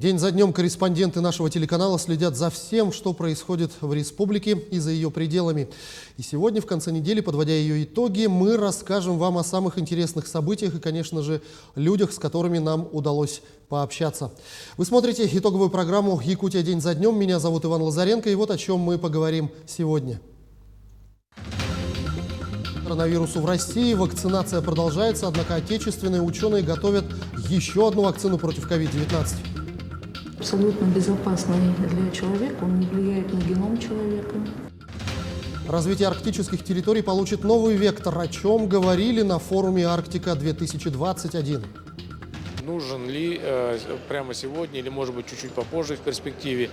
День за днем корреспонденты нашего телеканала следят за всем, что происходит в республике и за ее пределами. И сегодня, в конце недели, подводя ее итоги, мы расскажем вам о самых интересных событиях и, конечно же, людях, с которыми нам удалось пообщаться. Вы смотрите итоговую программу «Якутия. День за днем». Меня зовут Иван Лазаренко, и вот о чем мы поговорим сегодня. Коронавирусу в России вакцинация продолжается, однако отечественные ученые готовят еще одну вакцину против COVID-19. Абсолютно безопасный для человека, он не влияет на геном человека. Развитие арктических территорий получит новый вектор, о чем говорили на форуме «Арктика-2021». Нужен ли прямо сегодня или, может быть, чуть-чуть попозже в перспективе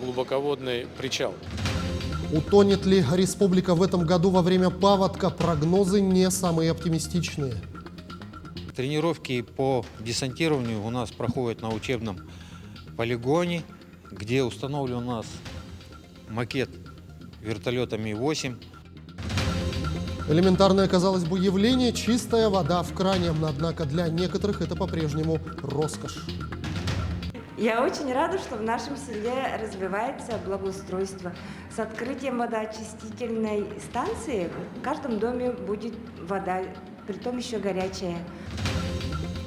глубоководный причал? Утонет ли республика в этом году во время паводка? Прогнозы не самые оптимистичные. Тренировки по десантированию у нас проходят на учебном полигоне, где установлен у нас макет вертолета Ми-8. Элементарное, казалось бы, явление – чистая вода в кране. Однако для некоторых это по-прежнему роскошь. Я очень рада, что в нашем селе развивается благоустройство. С открытием водоочистительной станции в каждом доме будет вода, притом еще горячая.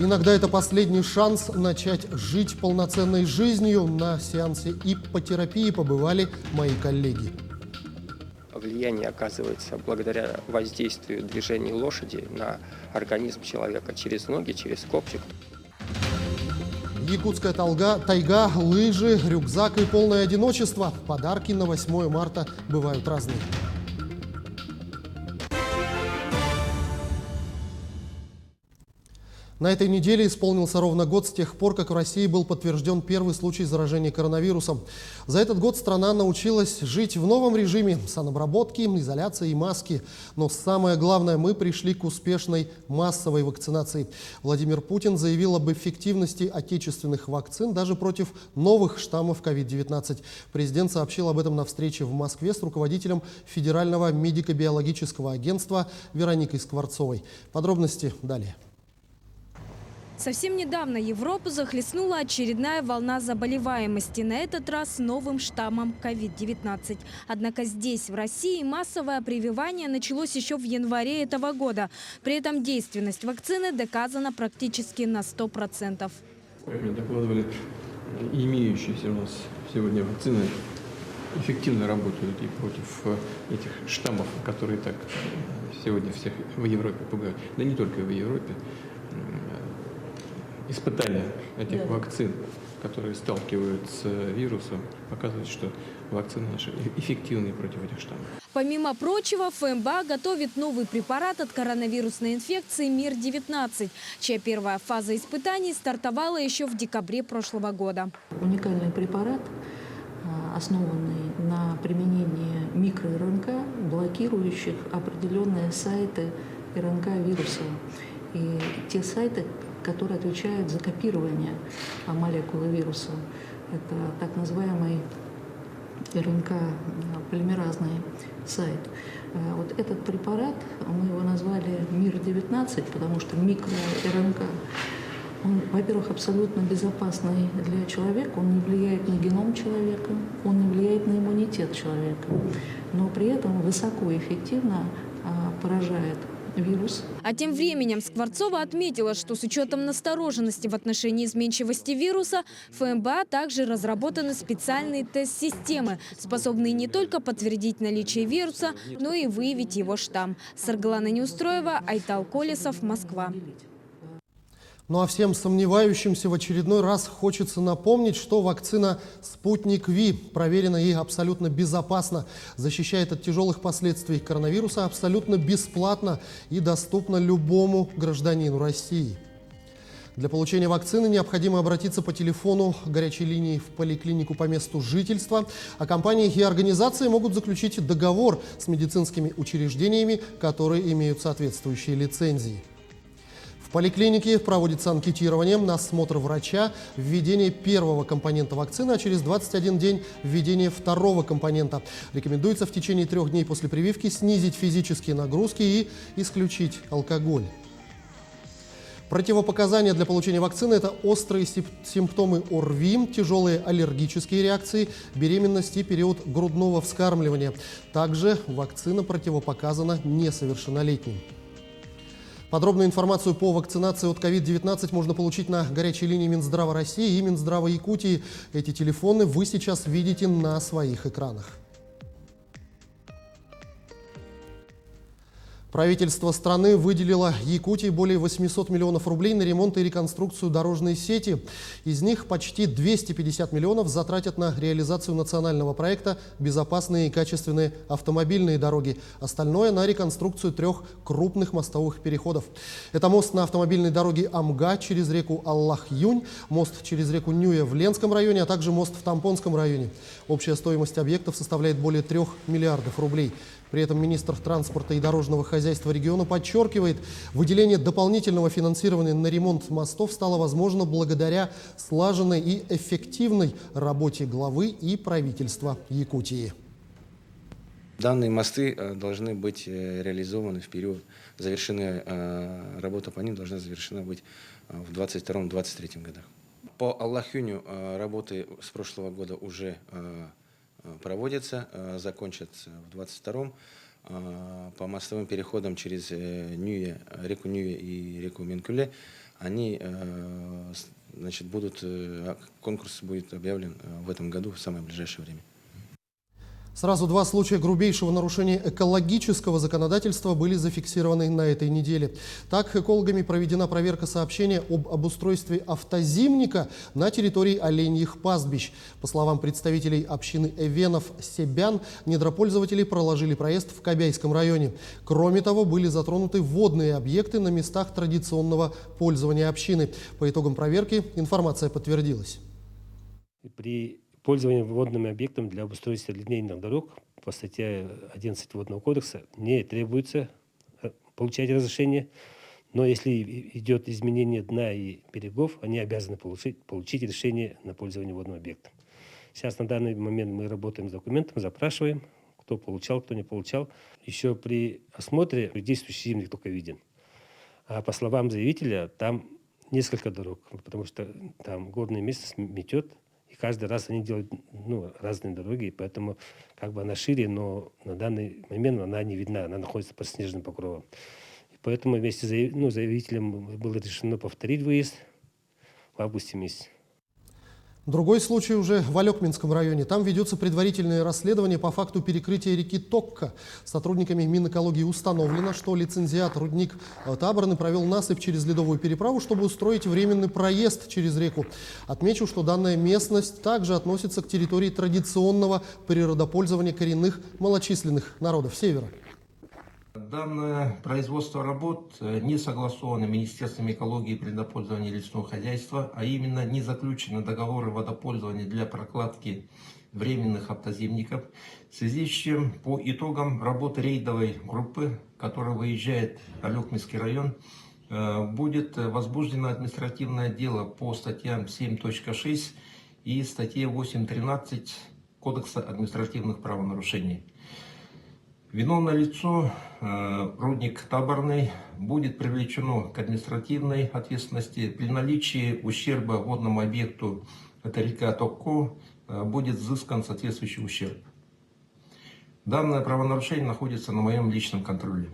Иногда это последний шанс начать жить полноценной жизнью. На сеансе иппотерапии побывали мои коллеги. Влияние оказывается благодаря воздействию движений лошади на организм человека через ноги, через копчик. Якутская тайга, лыжи, рюкзак и полное одиночество. Подарки на 8 марта бывают разные. На этой неделе исполнился ровно год с тех пор, как в России был подтвержден первый случай заражения коронавирусом. За этот год страна научилась жить в новом режиме санобработки, изоляции и маски. Но самое главное, мы пришли к успешной массовой вакцинации. Владимир Путин заявил об эффективности отечественных вакцин даже против новых штаммов COVID-19. Президент сообщил об этом на встрече в Москве с руководителем Федерального медико-биологического агентства Вероникой Скворцовой. Подробности далее. Совсем недавно Европу захлестнула очередная волна заболеваемости, на этот раз новым штаммом COVID-19. Однако здесь, в России, массовое прививание началось еще в январе этого года. При этом действенность вакцины доказана практически на 100%. Как мне докладывали, имеющиеся у нас сегодня вакцины эффективно работают и против этих штаммов, которые так сегодня всех в Европе пугают. Да не только в Европе. Испытания этих вакцин, которые сталкивают с вирусом, показывают, что вакцины наши эффективны против этих штаммов. Помимо прочего, ФМБА готовит новый препарат от коронавирусной инфекции МИР-19, чья первая фаза испытаний стартовала еще в декабре прошлого года. Уникальный препарат, основанный на применении микро-РНК, блокирующих определенные сайты РНК-вируса. И те сайты, которые отвечают за копирование молекулы вируса. Это так называемый РНК-полимеразный сайт. Вот этот препарат, мы его назвали МИР-19, потому что микро-РНК, он, во-первых, абсолютно безопасный для человека, он не влияет на геном человека, он не влияет на иммунитет человека, но при этом высокоэффективно поражает вирус. А тем временем Скворцова отметила, что с учетом настороженности в отношении изменчивости вируса, ФМБА также разработаны специальные тест-системы, способные не только подтвердить наличие вируса, но и выявить его штамм. Саргалана Неустроева, Айтал Колесов, Москва. Ну а всем сомневающимся в очередной раз хочется напомнить, что вакцина «Спутник Ви» проверена и абсолютно безопасна, защищает от тяжелых последствий коронавируса абсолютно бесплатно и доступна любому гражданину России. Для получения вакцины необходимо обратиться по телефону горячей линии в поликлинику по месту жительства, а компании и организации могут заключить договор с медицинскими учреждениями, которые имеют соответствующие лицензии. В поликлинике проводится анкетирование, осмотр врача, введение первого компонента вакцины, а через 21 день введение второго компонента. Рекомендуется в течение 3 дней после прививки снизить физические нагрузки и исключить алкоголь. Противопоказания для получения вакцины – это острые симптомы ОРВИ, тяжелые аллергические реакции, беременность и период грудного вскармливания. Также вакцина противопоказана несовершеннолетним. Подробную информацию по вакцинации от COVID-19 можно получить на горячей линии Минздрава России и Минздрава Якутии. Эти телефоны вы сейчас видите на своих экранах. Правительство страны выделило Якутии более 800 миллионов рублей на ремонт и реконструкцию дорожной сети. Из них почти 250 миллионов затратят на реализацию национального проекта «Безопасные и качественные автомобильные дороги». Остальное на реконструкцию 3 крупных мостовых переходов. Это мост на автомобильной дороге Амга через реку Аллах-Юнь, мост через реку Нюя в Ленском районе, а также мост в Тампонском районе. Общая стоимость объектов составляет более 3 миллиардов рублей. При этом министр транспорта и дорожного хозяйства региона подчеркивает, выделение дополнительного финансирования на ремонт мостов стало возможно благодаря слаженной и эффективной работе главы и правительства Якутии. Данные мосты должны быть реализованы в период, работа по ним должна завершена быть в 2022-2023 годах. По Аллах-Юню работы с прошлого года уже проводятся, закончатся в 2022-м. По мостовым переходам через реку Нюя и реку Менкуле, конкурс будет объявлен в этом году в самое ближайшее время. Сразу 2 случая грубейшего нарушения экологического законодательства были зафиксированы на этой неделе. Так, экологами проведена проверка сообщения об обустройстве автозимника на территории оленьих пастбищ. По словам представителей общины Эвенов-Себян, недропользователи проложили проезд в Кобяйском районе. Кроме того, были затронуты водные объекты на местах традиционного пользования общины. По итогам проверки информация подтвердилась. При пользование водными объектами для обустройства линейных дорог по статье 11 Водного кодекса не требуется получать разрешение, но если идет изменение дна и берегов, они обязаны получить решение на пользование водным объектом. Сейчас на данный момент мы работаем с документом, запрашиваем, кто получал, кто не получал. Еще при осмотре действующий зимник только виден. А по словам заявителя, там несколько дорог, потому что там горная местность метет. И каждый раз они делают разные дороги, и поэтому она шире, но на данный момент она не видна, она находится под снежным покровом. И поэтому вместе с заявителем было решено повторить выезд в августе месяце. Другой случай уже в Алекминском районе. Там ведется предварительное расследование по факту перекрытия реки Токка. Сотрудниками Минэкологии установлено, что лицензиат рудник Таборный провел насыпь через ледовую переправу, чтобы устроить временный проезд через реку. Отмечу, что данная местность также относится к территории традиционного природопользования коренных малочисленных народов Севера. Данное производство работ не согласовано Министерством экологии и природопользования лесного хозяйства, а именно не заключены договоры водопользования для прокладки временных автозимников, в связи с чем по итогам работы рейдовой группы, которая выезжает в Алекминский район, будет возбуждено административное дело по статьям 7.6 и статье 8.13 Кодекса административных правонарушений. Виновное лицо, рудник Таборный, будет привлечено к административной ответственности. При наличии ущерба водному объекту, это река Токко, будет взыскан соответствующий ущерб. Данное правонарушение находится на моем личном контроле.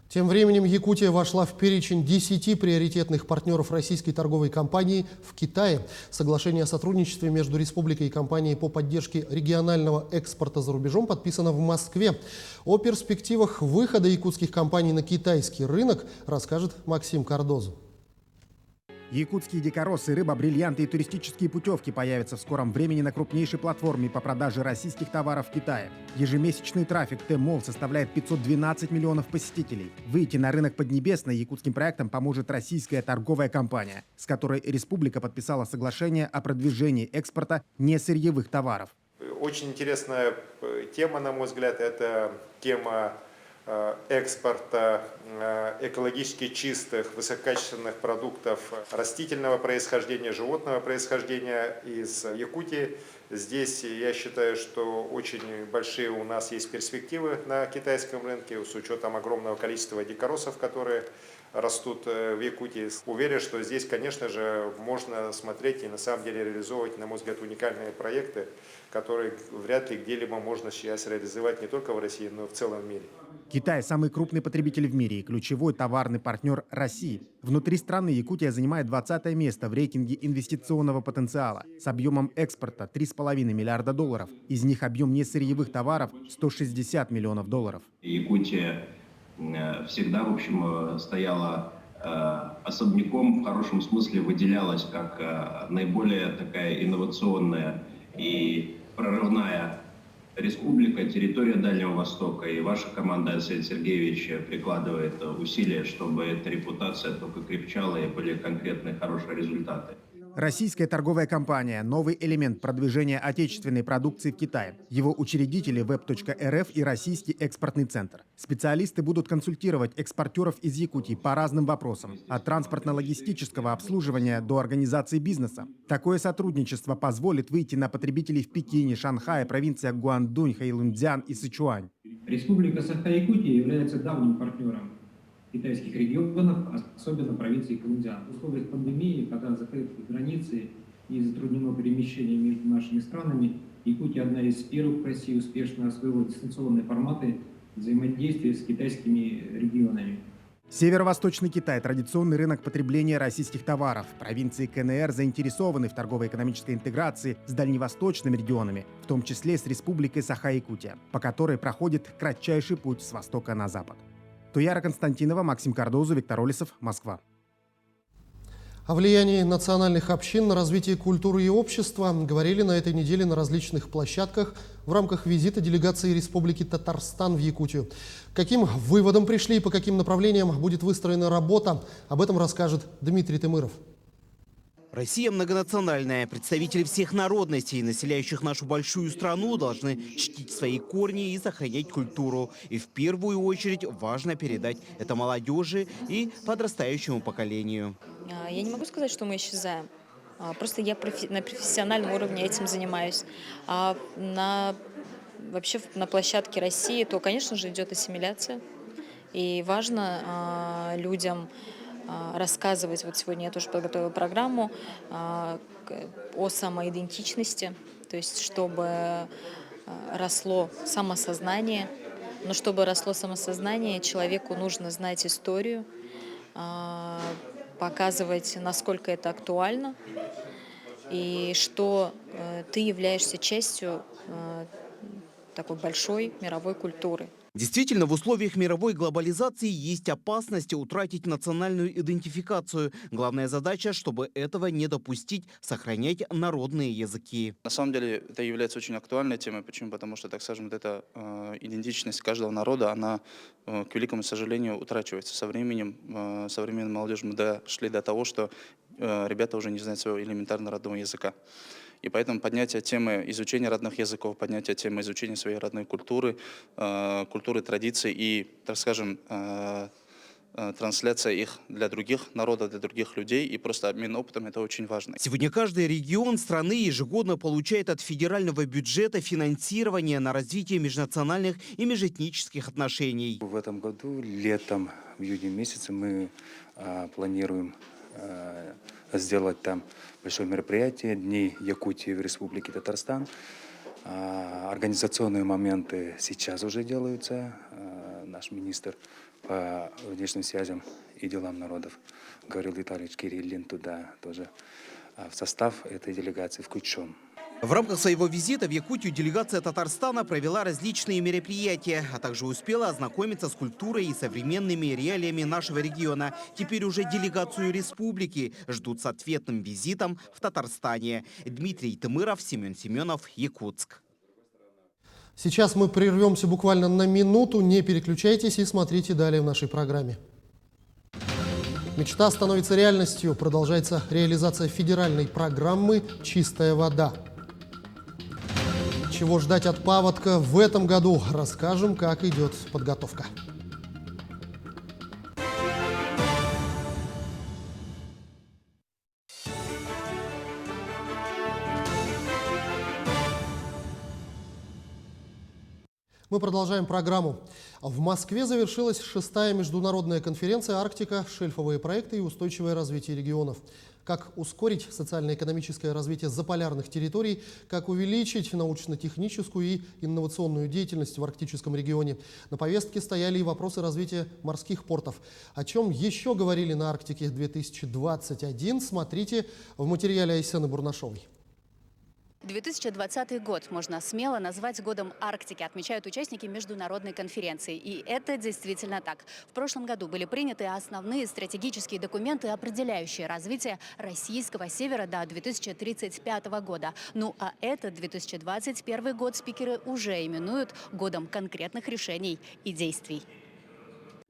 Тем временем Якутия вошла в перечень 10 приоритетных партнеров российской торговой компании в Китае. Соглашение о сотрудничестве между республикой и компанией по поддержке регионального экспорта за рубежом подписано в Москве. О перспективах выхода якутских компаний на китайский рынок расскажет Максим Кардозу. Якутские дикоросы, рыба, бриллианты и туристические путевки появятся в скором времени на крупнейшей платформе по продаже российских товаров в Китае. Ежемесячный трафик Тмол составляет 512 миллионов посетителей. Выйти на рынок Поднебесной якутским проектам поможет российская торговая компания, с которой республика подписала соглашение о продвижении экспорта несырьевых товаров. Очень интересная тема, на мой взгляд, это тема экспорта экологически чистых, высококачественных продуктов растительного происхождения, животного происхождения из Якутии. Здесь я считаю, что очень большие у нас есть перспективы на китайском рынке с учетом огромного количества дикоросов, которые растут в Якутии. Уверен, что здесь, конечно же, можно смотреть и на самом деле реализовывать, на мой взгляд, уникальные проекты, которые вряд ли где-либо можно сейчас реализовать не только в России, но и в целом мире. Китай – самый крупный потребитель в мире и ключевой товарный партнер России. Внутри страны Якутия занимает 20-е место в рейтинге инвестиционного потенциала с объемом экспорта $3,5 миллиарда. Из них объем несырьевых товаров – $160 миллионов. Якутия всегда, в общем, стояла особняком, в хорошем смысле выделялась как наиболее такая инновационная и прорывная республика, территория Дальнего Востока. И ваша команда, Арсений Сергеевич, прикладывает усилия, чтобы эта репутация только крепчала и были конкретные хорошие результаты. Российская торговая компания – новый элемент продвижения отечественной продукции в Китае. Его учредители – web.rf и Российский экспортный центр. Специалисты будут консультировать экспортеров из Якутии по разным вопросам – от транспортно-логистического обслуживания до организации бизнеса. Такое сотрудничество позволит выйти на потребителей в Пекине, Шанхае, провинциях Гуандунь, Хэйлунцзян и Сычуань. Республика Саха-Якутия является давним партнером китайских регионов, особенно провинции Хэйлунцзян. В условиях пандемии, когда закрыты границы и затруднено перемещение между нашими странами, Якутия одна из первых в России успешно освоила дистанционные форматы взаимодействия с китайскими регионами. Северо-восточный Китай – традиционный рынок потребления российских товаров. Провинции КНР заинтересованы в торгово-экономической интеграции с дальневосточными регионами, в том числе с Республикой Саха-Якутия, по которой проходит кратчайший путь с востока на запад. Туяра Константинова, Максим Кардозу, Виктор Олесов, Москва. О влиянии национальных общин на развитие культуры и общества говорили на этой неделе на различных площадках в рамках визита делегации Республики Татарстан в Якутию. К каким выводам пришли и по каким направлениям будет выстроена работа, об этом расскажет Дмитрий Тымыров. Россия многонациональная. Представители всех народностей, населяющих нашу большую страну, должны чтить свои корни и сохранять культуру. И в первую очередь важно передать это молодежи и подрастающему поколению. Я не могу сказать, что мы исчезаем. Просто я на профессиональном уровне этим занимаюсь. А вообще на площадке России, то, конечно же, идет ассимиляция. И важно людям рассказывать. Вот сегодня я тоже подготовила программу о самоидентичности, то есть чтобы росло самосознание. Но чтобы росло самосознание, человеку нужно знать историю, показывать, насколько это актуально, и что ты являешься частью такой большой мировой культуры. Действительно, в условиях мировой глобализации есть опасность утратить национальную идентификацию. Главная задача, чтобы этого не допустить, сохранять народные языки. На самом деле это является очень актуальной темой. Почему? Потому что, так скажем, вот эта идентичность каждого народа, она, к великому сожалению, утрачивается со временем. Современная молодежь мы дошли до того, что ребята уже не знают своего элементарно родного языка. И поэтому поднятие темы изучения родных языков, поднятие темы изучения своей родной культуры, культуры, традиций и, так скажем, трансляция их для других народов, для других людей и просто обмен опытом – это очень важно. Сегодня каждый регион страны ежегодно получает от федерального бюджета финансирование на развитие межнациональных и межэтнических отношений. В этом году, летом, в июне месяце, мы планируем сделать там большое мероприятие «Дни Якутии в Республике Татарстан». Организационные моменты сейчас уже делаются. Наш министр по внешним связям и делам народов Гаврил Витальевич Кириллин туда тоже в состав этой делегации включен. В рамках своего визита в Якутию делегация Татарстана провела различные мероприятия, а также успела ознакомиться с культурой и современными реалиями нашего региона. Теперь уже делегацию республики ждут с ответным визитом в Татарстане. Дмитрий Тымыров, Семен Семенов, Якутск. Сейчас мы прервемся буквально на минуту. Не переключайтесь и смотрите далее в нашей программе. Мечта становится реальностью. Продолжается реализация федеральной программы «Чистая вода». Чего ждать от паводка в этом году? Расскажем, как идет подготовка. Мы продолжаем программу. В Москве завершилась 6-я международная конференция «Арктика. Шельфовые проекты и устойчивое развитие регионов». Как ускорить социально-экономическое развитие заполярных территорий, как увеличить научно-техническую и инновационную деятельность в арктическом регионе. На повестке стояли и вопросы развития морских портов. О чем еще говорили на Арктике 2021, смотрите в материале Айсены Бурнашовой. 2020 год можно смело назвать годом Арктики, отмечают участники международной конференции. И это действительно так. В прошлом году были приняты основные стратегические документы, определяющие развитие российского севера до 2035 года. Ну а этот 2021 год спикеры уже именуют годом конкретных решений и действий.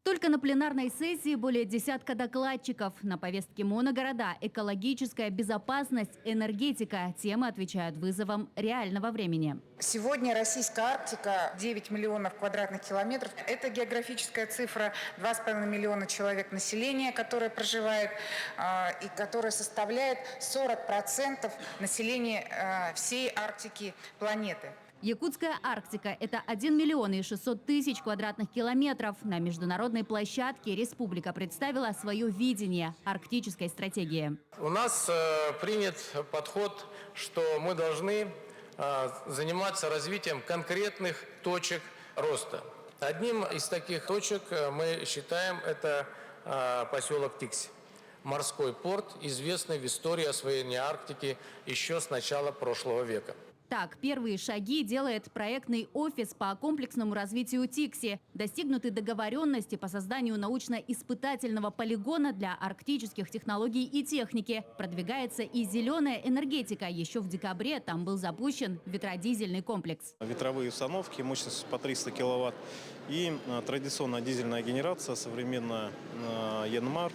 Только на пленарной сессии более десятка докладчиков. На повестке моногорода, экологическая безопасность, энергетика. Темы отвечают вызовам реального времени. Сегодня российская Арктика 9 миллионов квадратных километров. Это географическая цифра. 2,5 миллиона человек населения, которое проживает и которое составляет 40% населения всей Арктики планеты. Якутская Арктика – это 1 миллион и 600 тысяч квадратных километров. На международной площадке республика представила свое видение арктической стратегии. У нас принят подход, что мы должны заниматься развитием конкретных точек роста. Одним из таких точек мы считаем это поселок Тикси. Морской порт, известный в истории освоения Арктики еще с начала прошлого века. Так, первые шаги делает проектный офис по комплексному развитию Тикси. Достигнуты договоренности по созданию научно-испытательного полигона для арктических технологий и техники. Продвигается и зеленая энергетика. Еще в декабре там был запущен ветродизельный комплекс. Ветровые установки, мощность по 300 киловатт и традиционная дизельная генерация, современная Янмар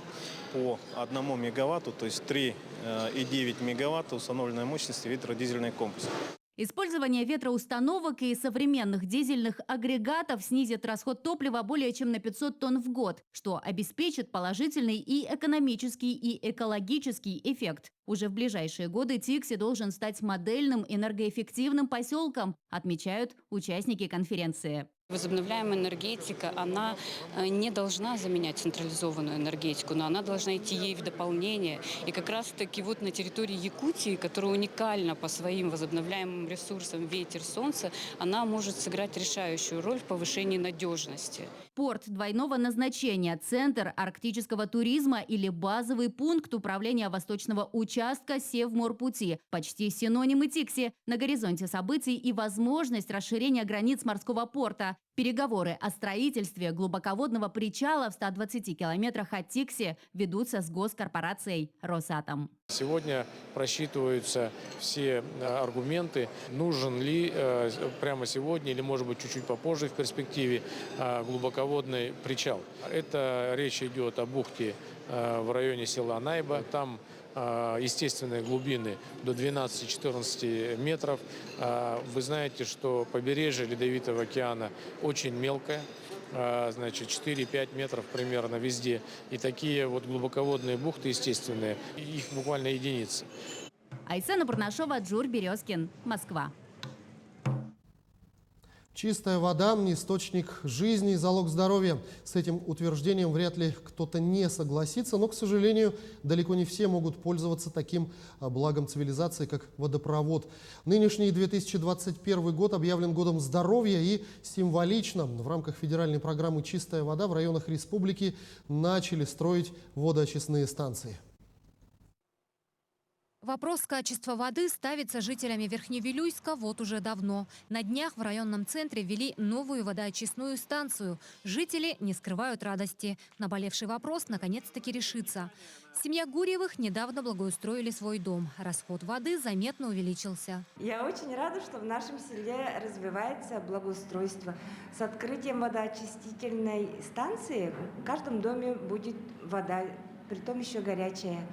по 1 мегаватту, то есть 3,9 мегаватта установленной мощности ветродизельный комплекс. Использование ветроустановок и современных дизельных агрегатов снизит расход топлива более чем на 500 тонн в год, что обеспечит положительный и экономический, и экологический эффект. Уже в ближайшие годы Тикси должен стать модельным энергоэффективным поселком, отмечают участники конференции. Возобновляемая энергетика, она не должна заменять централизованную энергетику, но она должна идти ей в дополнение. И как раз-таки вот на территории Якутии, которая уникальна по своим возобновляемым ресурсам ветер, солнце, она может сыграть решающую роль в повышении надежности. Порт двойного назначения, центр арктического туризма или базовый пункт управления восточного участка Севморпути. Почти синонимы Тикси. На горизонте событий и возможность расширения границ морского порта. Переговоры о строительстве глубоководного причала в 120 километрах от Тикси ведутся с госкорпорацией «Росатом». Сегодня просчитываются все аргументы, нужен ли прямо сегодня или, может быть, чуть-чуть попозже в перспективе глубоководный причал. Это речь идет о бухте в районе села Найба. Там естественные глубины до 12-14 метров. Вы знаете, что побережье Ледовитого океана очень мелкое, значит 4-5 метров примерно везде. И такие вот глубоководные бухты естественные, их буквально единицы. Айсена Бурнашова, Джур Березкин, Москва. Чистая вода – источник жизни и залог здоровья. С этим утверждением вряд ли кто-то не согласится, но, к сожалению, далеко не все могут пользоваться таким благом цивилизации, как водопровод. Нынешний 2021 год объявлен годом здоровья и символично. В рамках федеральной программы «Чистая вода» в районах республики начали строить водоочистные станции. Вопрос качества воды ставится жителями Верхневилюйска вот уже давно. На днях в районном центре ввели новую водоочистную станцию. Жители не скрывают радости. Наболевший вопрос наконец-таки решится. Семья Гурьевых недавно благоустроили свой дом. Расход воды заметно увеличился. Я очень рада, что в нашем селе развивается благоустройство. С открытием водоочистительной станции в каждом доме будет вода, притом еще горячая.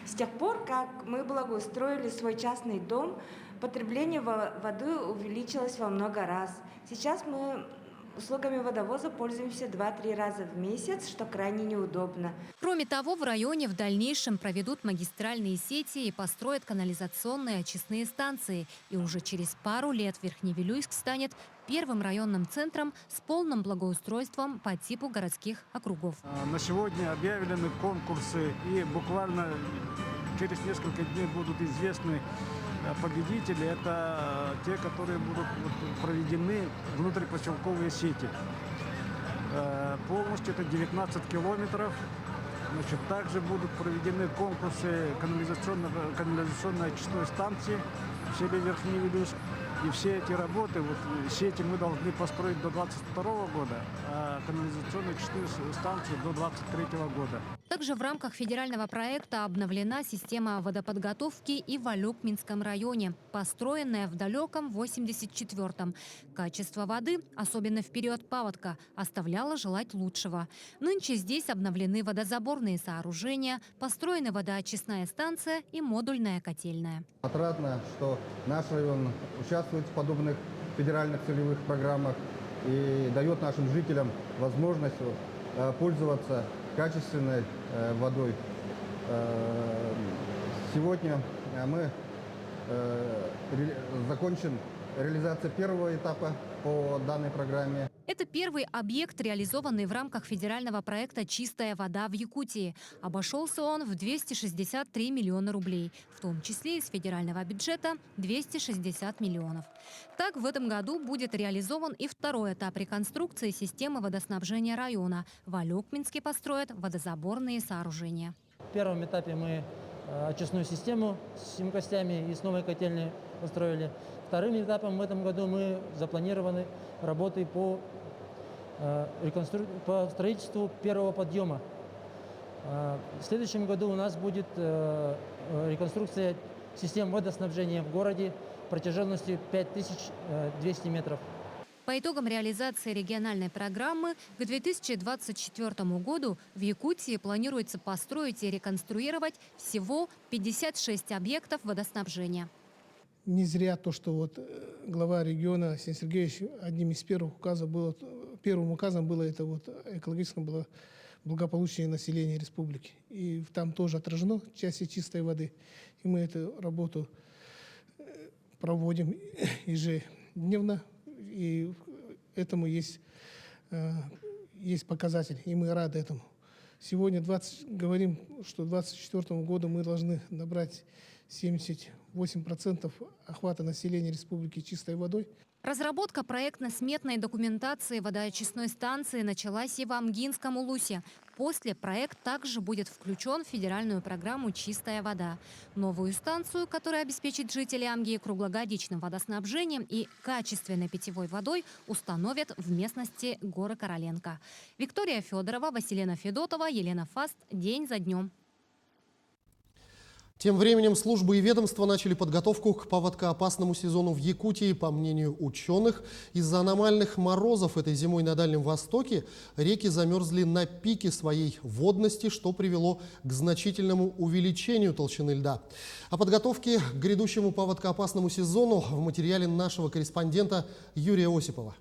С тех пор, как мы благоустроили свой частный дом, потребление воды увеличилось во много раз. Сейчас мы услугами водовоза пользуемся 2-3 раза в месяц, что крайне неудобно. Кроме того, в районе в дальнейшем проведут магистральные сети и построят канализационные очистные станции. И уже через пару лет Верхневилюйск станет первым районным центром с полным благоустройством по типу городских округов. На сегодня объявлены конкурсы, и буквально через несколько дней будут известны победители. Это те, которые будут проведены внутрипоселковые сети. Полностью это 19 километров. Значит, также будут проведены конкурсы канализационной очистной станции в селе Верхний Вилюйск. И все эти работы, сети мы должны построить до 2022 года, а канализационную очистную станцию до 2023 года. Также в рамках федерального проекта обновлена система водоподготовки и в Алекминском районе, построенная в далеком 1984-м. Качество воды, особенно в период паводка, оставляло желать лучшего. Нынче здесь обновлены водозаборные сооружения, построена водоочистная станция и модульная котельная. Отрадно, что наш район участвует в подобных федеральных целевых программах и дает нашим жителям возможность пользоваться качественной водой. Сегодня мы закончим реализацию первого этапа по данной программе. Это первый объект, реализованный в рамках федерального проекта «Чистая вода» в Якутии. Обошелся он в 263 миллиона рублей, в том числе из федерального бюджета 260 миллионов. Так, в этом году будет реализован и второй этап реконструкции системы водоснабжения района. В Алекминске построят водозаборные сооружения. В первом этапе мы очистную систему с емкостями и с новой котельной построили. Вторым этапом в этом году мы запланированы работы по строительству первого подъема. В следующем году у нас будет реконструкция систем водоснабжения в городе протяженностью 5200 метров. По итогам реализации региональной программы к 2024 году в Якутии планируется построить и реконструировать всего 56 объектов водоснабжения. Не зря то, что глава региона Арсений Сергеевич одним из первым указом было это экологическое благополучие населения республики. И там тоже отражено части чистой воды. И мы эту работу проводим ежедневно. И этому есть показатель, и мы рады этому. Сегодня говорим, что к 2024 году мы должны набрать 78% охвата населения республики чистой водой. Разработка проектно-сметной документации водоочистной станции началась и в Амгинском Улусе. После проект также будет включен в федеральную программу «Чистая вода». Новую станцию, которая обеспечит жителей Амгии круглогодичным водоснабжением и качественной питьевой водой, установят в местности Горы Короленко. Виктория Федорова, Василина Федотова, Елена Фаст. День за днем. Тем временем службы и ведомства начали подготовку к паводкоопасному сезону в Якутии. По мнению ученых, из-за аномальных морозов этой зимой на Дальнем Востоке реки замерзли на пике своей водности, что привело к значительному увеличению толщины льда. О подготовке к грядущему паводкоопасному сезону в материале нашего корреспондента Юрия Осипова.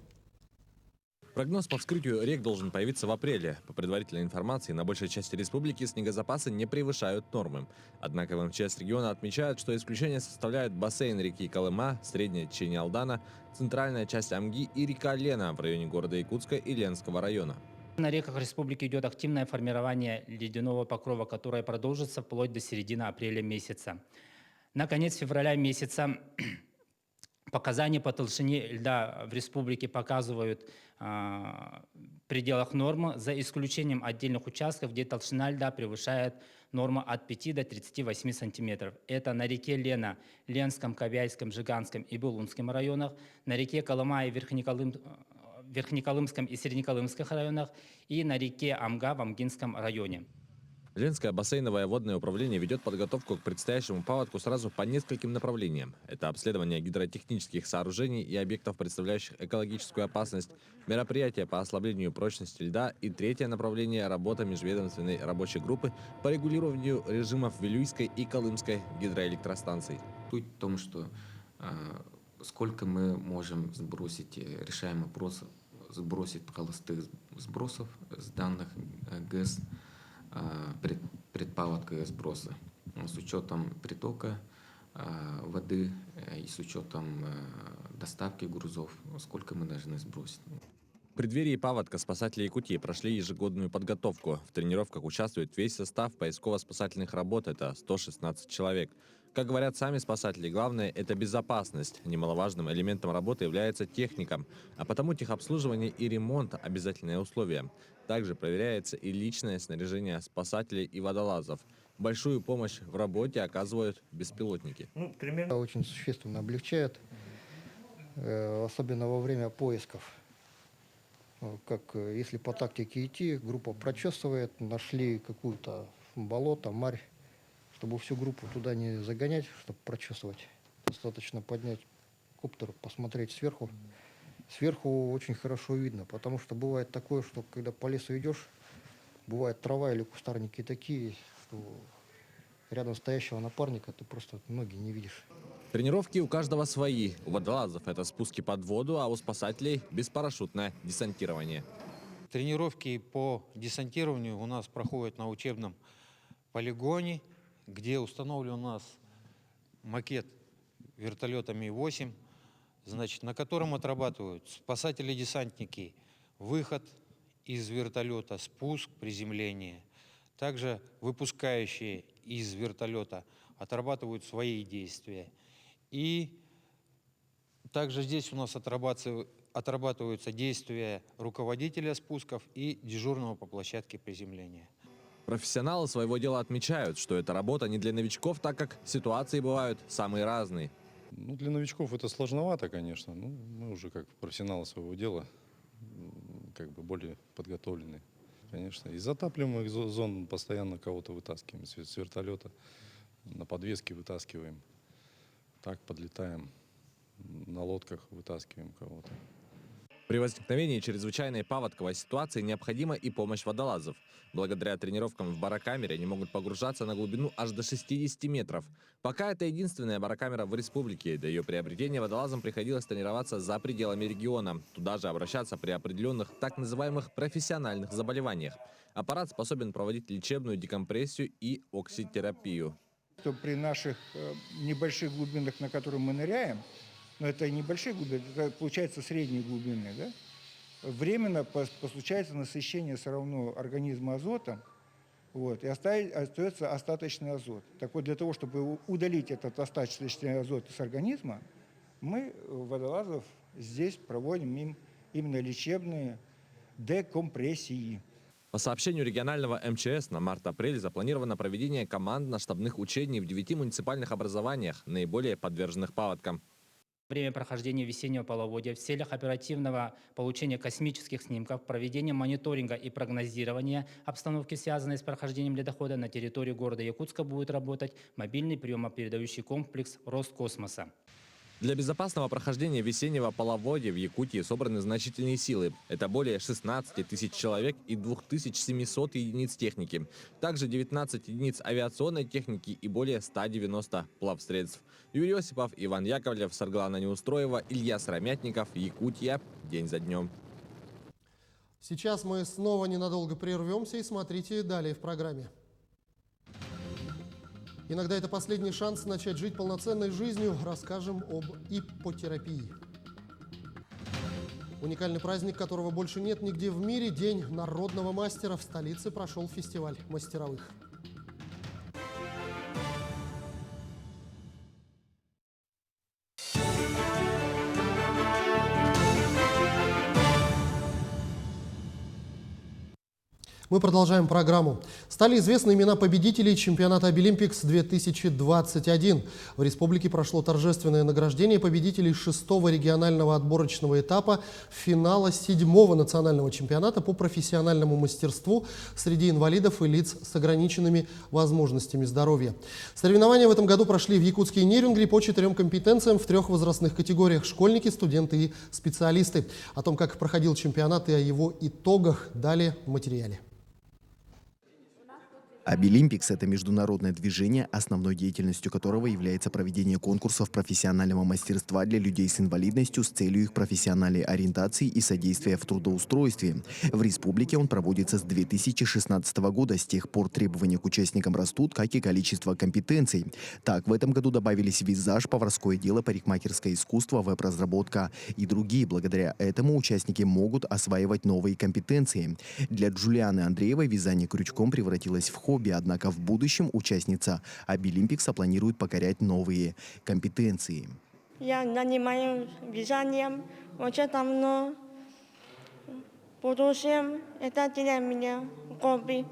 Прогноз по вскрытию рек должен появиться в апреле. По предварительной информации, на большей части республики снегозапасы не превышают нормы. Однако в МЧС региона отмечают, что исключение составляют бассейн реки Колыма, среднее течение Алдана, центральная часть Амги и река Лена в районе города Якутска и Ленского района. На реках республики идет активное формирование ледяного покрова, которое продолжится вплоть до середины апреля месяца. На конец февраля месяца показания по толщине льда в республике показывают в пределах нормы, за исключением отдельных участков, где толщина льда превышает норму от 5 до 38 сантиметров. Это на реке Лена, Ленском, Кобяйском, Жиганском и Булунском районах, на реке Колыма и Верхнеколымском и Среднеколымских районах и на реке Амга в Амгинском районе. Ленское бассейновое водное управление ведет подготовку к предстоящему паводку сразу по нескольким направлениям. Это обследование гидротехнических сооружений и объектов, представляющих экологическую опасность, мероприятия по ослаблению прочности льда и третье направление – работа межведомственной рабочей группы по регулированию режимов Вилюйской и Колымской гидроэлектростанций. Суть в том, что сколько мы можем сбросить, решаем вопрос сбросить холостых сбросов с данных ГЭС, предпаводковые сбросы с учетом притока воды и с учетом доставки грузов, сколько мы должны сбросить. В преддверии паводка спасатели Якутии прошли ежегодную подготовку. В тренировках участвует весь состав поисково-спасательных работ, это 116 человек. Как говорят сами спасатели, главное – это безопасность. Немаловажным элементом работы является техника, а потому техобслуживание и ремонт – обязательное условие. Также проверяется и личное снаряжение спасателей и водолазов. Большую помощь в работе оказывают беспилотники. Очень существенно облегчает, особенно во время поисков. Как если по тактике идти, группа прочесывает, нашли какую-то болото, марь, чтобы всю группу туда не загонять, чтобы прочесывать. Достаточно поднять коптер, посмотреть сверху. Сверху очень хорошо видно, потому что бывает такое, что когда по лесу идешь, бывает трава или кустарники такие, что рядом стоящего напарника ты просто ноги не видишь. Тренировки у каждого свои. У водолазов это спуски под воду, а у спасателей беспарашютное десантирование. Тренировки по десантированию у нас проходят на учебном полигоне, где установлен у нас макет вертолета Ми-8, значит, на котором отрабатывают спасатели-десантники выход из вертолета, спуск, приземление. Также выпускающие из вертолета отрабатывают свои действия. И также здесь у нас отрабатываются действия руководителя спусков и дежурного по площадке приземления. Профессионалы своего дела отмечают, что эта работа не для новичков, так как ситуации бывают самые разные. Ну, для новичков это сложновато, конечно. Ну, мы уже как профессионалы своего дела, как бы более подготовлены, конечно. Из затапливаемых зон постоянно кого-то вытаскиваем с вертолета, на подвеске вытаскиваем. Так подлетаем, на лодках вытаскиваем кого-то. При возникновении чрезвычайной паводковой ситуации необходима и помощь водолазов. Благодаря тренировкам в барокамере они могут погружаться на глубину аж до 60 метров. Пока это единственная барокамера в республике. До ее приобретения водолазам приходилось тренироваться за пределами региона. Туда же обращаться при определенных так называемых профессиональных заболеваниях. Аппарат способен проводить лечебную декомпрессию и окситерапию. Что при наших небольших глубинах, на которые мы ныряем, но это небольшие глубины, это получается средние глубины, да? Временно случается насыщение все равно организма азотом, вот, и остается остаточный азот. Так вот, для того, чтобы удалить этот остаточный азот из организма, мы, водолазов, здесь проводим им именно лечебные декомпрессии. По сообщению регионального МЧС, на март-апрель запланировано проведение командно-штабных учений в 9 муниципальных образованиях, наиболее подверженных паводкам. Время прохождения весеннего половодья в целях оперативного получения космических снимков, проведения мониторинга и прогнозирования обстановки, связанной с прохождением ледохода, на территории города Якутска будет работать мобильный приемо-передающий комплекс Роскосмоса. Для безопасного прохождения весеннего половодья в Якутии собраны значительные силы. Это более 16 тысяч человек и 2700 единиц техники. Также 19 единиц авиационной техники и более 190 плавсредств. Юрий Осипов, Иван Яковлев, Сарглана Неустроева, Илья Сыромятников, Якутия. День за днем. Сейчас мы снова ненадолго прервемся и смотрите далее в программе. Иногда это последний шанс начать жить полноценной жизнью. Расскажем об иппотерапии. Уникальный праздник, которого больше нет нигде в мире, День народного мастера. В столице прошел фестиваль мастеровых. Мы продолжаем программу. Стали известны имена победителей чемпионата Обилимпикс 2021. В республике прошло торжественное награждение победителей 6-го регионального отборочного этапа финала 7-го национального чемпионата по профессиональному мастерству среди инвалидов и лиц с ограниченными возможностями здоровья. Соревнования в этом году прошли в Якутске и Нерюнгри по 4 компетенциям в 3 возрастных категориях: школьники, студенты и специалисты. О том, как проходил чемпионат и о его итогах, далее в материале. Обилимпикс – это международное движение, основной деятельностью которого является проведение конкурсов профессионального мастерства для людей с инвалидностью с целью их профессиональной ориентации и содействия в трудоустройстве. В республике он проводится с 2016 года. С тех пор требования к участникам растут, как и количество компетенций. Так, в этом году добавились визаж, поварское дело, парикмахерское искусство, веб-разработка и другие. Благодаря этому участники могут осваивать новые компетенции. Для Джулианы Андреевой вязание крючком превратилось в хобби, однако в будущем участница Обилимпикса планирует покорять новые компетенции. Я занимаюсь вязанием очень давно. В будущем это для меня хобби.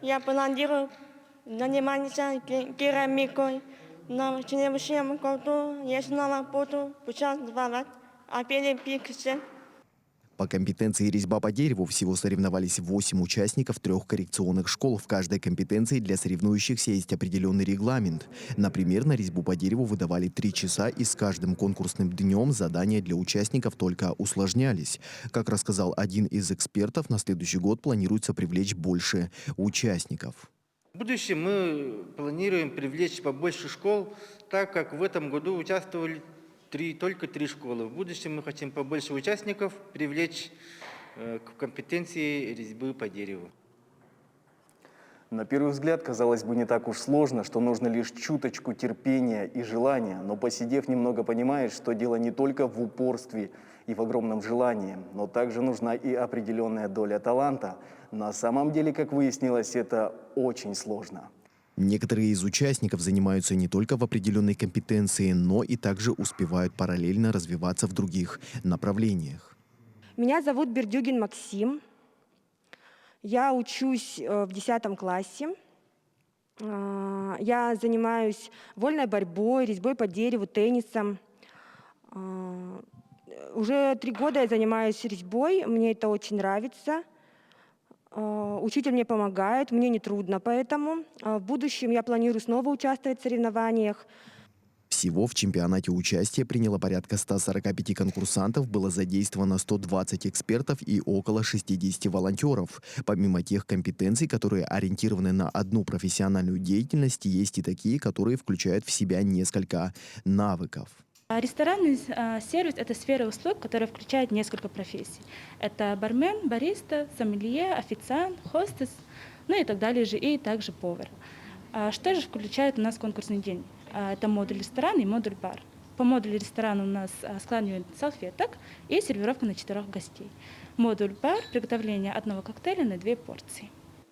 Я планирую заниматься керамикой. Но в следующем году я снова буду участвовать в Обилимпиксе. По компетенции резьба по дереву всего соревновались 8 участников 3 коррекционных школ. В каждой компетенции для соревнующихся есть определенный регламент. Например, на резьбу по дереву выдавали 3 часа, и с каждым конкурсным днем задания для участников только усложнялись. Как рассказал один из экспертов, на следующий год планируется привлечь больше участников. В будущем мы планируем привлечь побольше школ, так как в этом году участвовали только 3 школы. В будущем мы хотим побольше участников привлечь к компетенции резьбы по дереву. На первый взгляд, казалось бы, не так уж сложно, что нужно лишь чуточку терпения и желания. Но посидев немного, понимаешь, что дело не только в упорстве и в огромном желании, но также нужна и определенная доля таланта. На самом деле, как выяснилось, это очень сложно. Некоторые из участников занимаются не только в определенной компетенции, но и также успевают параллельно развиваться в других направлениях. Меня зовут Бердюгин Максим. Я учусь в 10 классе. Я занимаюсь вольной борьбой, резьбой по дереву, теннисом. Уже 3 года я занимаюсь резьбой, мне это очень нравится. Учитель мне помогает, мне не трудно, поэтому в будущем я планирую снова участвовать в соревнованиях. Всего в чемпионате участие приняло порядка 145 конкурсантов, было задействовано 120 экспертов и около 60 волонтеров. Помимо тех компетенций, которые ориентированы на одну профессиональную деятельность, есть и такие, которые включают в себя несколько навыков. Ресторанный сервис – это сфера услуг, которая включает несколько профессий. Это бармен, бариста, сомелье, официант, хостес, ну и так далее, и также повар. Что же включает у нас конкурсный день? Это модуль ресторана и модуль бар. По модулю ресторана у нас складывание салфеток и сервировка на 4 гостей. Модуль бар – приготовление 1 коктейля на 2 порции.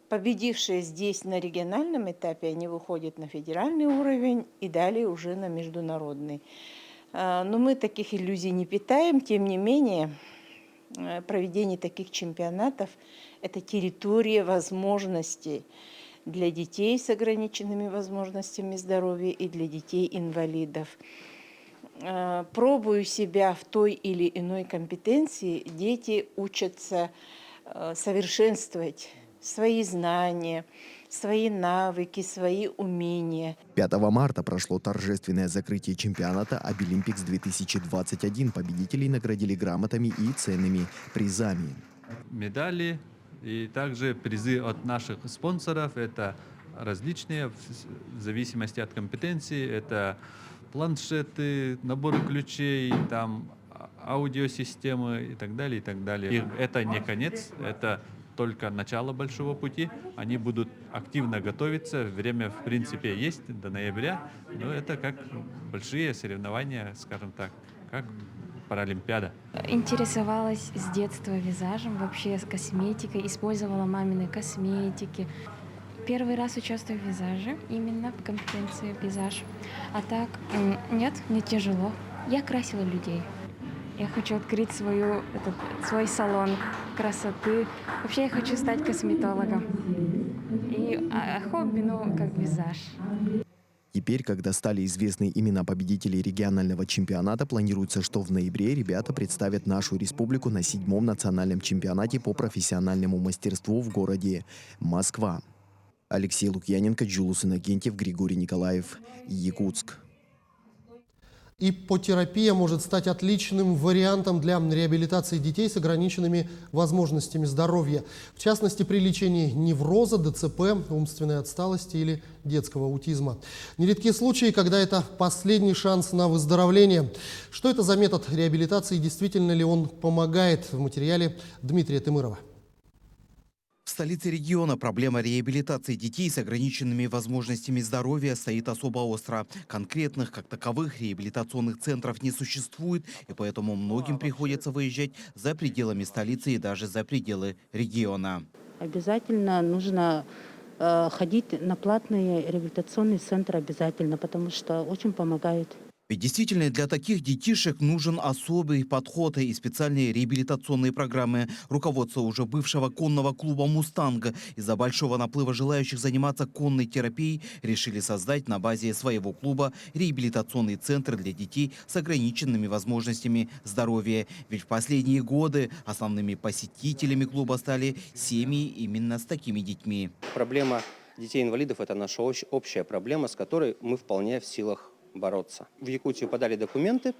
Победившие здесь на региональном этапе, они выходят на федеральный уровень и далее уже на международный. Но мы таких иллюзий не питаем, тем не менее, проведение таких чемпионатов – это территория возможностей для детей с ограниченными возможностями здоровья и для детей-инвалидов. Пробуя себя в той или иной компетенции, дети учатся совершенствовать свои знания, свои навыки, свои умения. 5 марта прошло торжественное закрытие чемпионата Обилимпикс-2021. Победителей наградили грамотами и ценными призами. Медали и также призы от наших спонсоров. Это различные, в зависимости от компетенции. Это планшеты, наборы ключей, там, аудиосистемы и так далее, и так далее. И это не конец, это только начало большого пути. Они будут активно готовиться. Время, в принципе, есть до ноября. Но это как большие соревнования, скажем так, как Паралимпиада. Интересовалась с детства визажем, вообще с косметикой. Использовала мамины косметики. Первый раз участвую в визаже, именно в компетенции визаж. А так, нет, не тяжело. Я красила людей. Я хочу открыть свой салон красоты. Вообще я хочу стать косметологом. И хобби, как визаж. Теперь, когда стали известны имена победителей регионального чемпионата, планируется, что в ноябре ребята представят нашу республику на 7-м национальном чемпионате по профессиональному мастерству в городе Москва. Алексей Лукьяненко, Джулус Иннокентьев, Григорий Николаев, Якутск. Иппотерапия может стать отличным вариантом для реабилитации детей с ограниченными возможностями здоровья. В частности, при лечении невроза, ДЦП, умственной отсталости или детского аутизма. Нередки случаи, когда это последний шанс на выздоровление. Что это за метод реабилитации и действительно ли он помогает? В материале Дмитрия Тымырова. В столице региона проблема реабилитации детей с ограниченными возможностями здоровья стоит особо остро. Конкретных, как таковых, реабилитационных центров не существует, и поэтому многим приходится выезжать за пределами столицы и даже за пределы региона. Обязательно нужно ходить на платные реабилитационные центры, обязательно, потому что очень помогает. Ведь действительно для таких детишек нужен особый подход и специальные реабилитационные программы. Руководство уже бывшего конного клуба «Мустанг» из-за большого наплыва желающих заниматься конной терапией решили создать на базе своего клуба реабилитационный центр для детей с ограниченными возможностями здоровья. Ведь в последние годы основными посетителями клуба стали семьи именно с такими детьми. Проблема детей-инвалидов – это наша общая проблема, с которой мы вполне в силах бороться. В Якутию подали документы,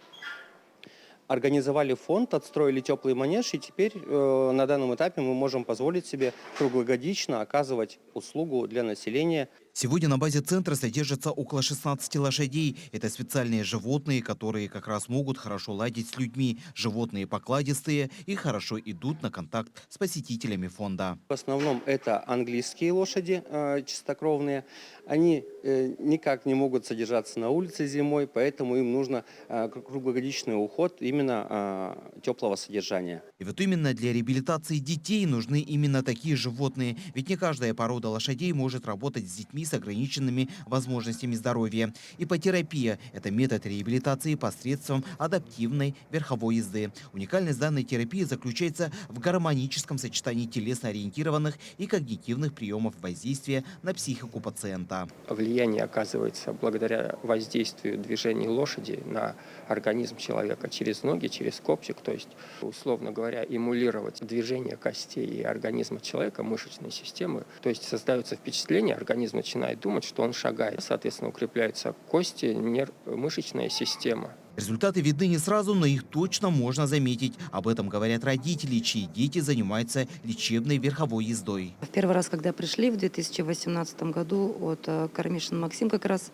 организовали фонд, отстроили теплый манеж, и теперь на данном этапе мы можем позволить себе круглогодично оказывать услугу для населения. Сегодня на базе центра содержится около 16 лошадей. Это специальные животные, которые как раз могут хорошо ладить с людьми. Животные покладистые и хорошо идут на контакт с посетителями фонда. В основном это английские лошади, чистокровные. Они никак не могут содержаться на улице зимой, поэтому им нужно круглогодичный уход именно теплого содержания. И вот именно для реабилитации детей нужны именно такие животные. Ведь не каждая порода лошадей может работать с детьми с ограниченными возможностями здоровья. Иппотерапия – это метод реабилитации посредством адаптивной верховой езды. Уникальность данной терапии заключается в гармоническом сочетании телесно-ориентированных и когнитивных приемов воздействия на психику пациента. Влияние оказывается благодаря воздействию движений лошади на организм человека через ноги, через копчик, то есть, условно говоря, эмулировать движение костей и организма человека, мышечной системы. То есть создается впечатление, организм начинает думать, что он шагает. Соответственно, укрепляются кости, мышечная система. Результаты видны не сразу, но их точно можно заметить. Об этом говорят родители, чьи дети занимаются лечебной верховой ездой. В первый раз, когда пришли в 2018 году, вот Кармишин Максим как раз